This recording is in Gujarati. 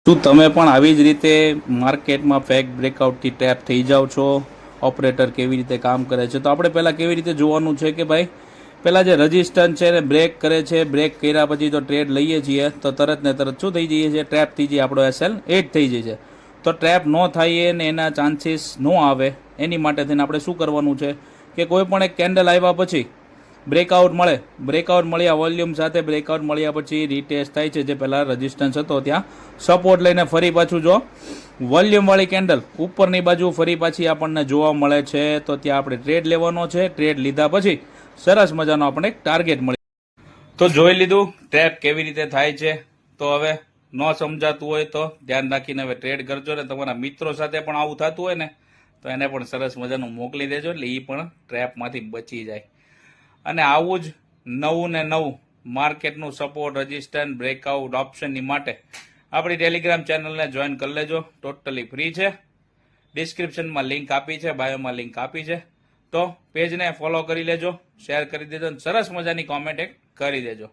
શું તમે પણ આવી જ રીતે માર્કેટમાં ફેક બ્રેકઆઉટથી ટેપ થઈ જાઓ છો? ઓપરેટર કેવી રીતે કામ કરે છે? તો આપણે પહેલાં કેવી રીતે જોવાનું છે કે ભાઈ પહેલાં જે રજિસ્ટન્સ છે એને બ્રેક કરે છે, બ્રેક કર્યા પછી તો ટ્રેડ લઈએ છીએ તો તરત ને તરત શું થઈ જઈએ છે? ટ્રેપ થઈ જાય, આપણો એસએલ એડ થઈ જાય છે. તો ટ્રેપ ન થાય ને એના ચાન્સીસ ન આવે એની માટે થઈને આપણે શું કરવાનું છે કે કોઈ પણ એક કેન્ડલ આવ્યા પછી બ્રેકઆઉટ મળે, બ્રેકઆઉટ મળ્યા વોલ્યુમ સાથે બ્રેકઆઉટ મળ્યા પછી રીટેસ્ટ થાય છે, જે પહેલાં રજિસ્ટન્સ હતો ત્યાં સપોર્ટ લઈને ફરી પાછું જો વોલ્યુમવાળી કેન્ડલ ઉપરની બાજુ ફરી પાછી આપણને જોવા મળે છે તો ત્યાં આપણે ટ્રેડ લેવાનો છે. ટ્રેડ લીધા પછી સરસ મજાનો આપણે એક ટાર્ગેટ મળે. તો જોઈ લીધું ટ્રેપ કેવી રીતે થાય છે. તો હવે ન સમજાતું હોય તો ધ્યાન રાખીને હવે ટ્રેડ કરજો ને તમારા મિત્રો સાથે પણ આવું થતું હોય ને તો એને પણ સરસ મજાનું મોકલી દેજો એટલે એ પણ ટ્રેપમાંથી બચી જાય. અને આવું જ નવું ને નવું માર્કેટનું સપોર્ટ, રજિસ્ટન્સ, બ્રેકઆઉટ ઓપ્શનની માટે આપણી ટેલિગ્રામ ચેનલને જોઈન કરી લેજો. ટોટલી ફ્રી છે. ડિસ્ક્રિપ્શનમાં લિંક આપી છે, બાયોમાં લિંક આપી છે. તો પેજને ફોલો કરી લેજો, શેર કરી દેજો, સરસ મજાની કોમેન્ટ એક કરી દેજો.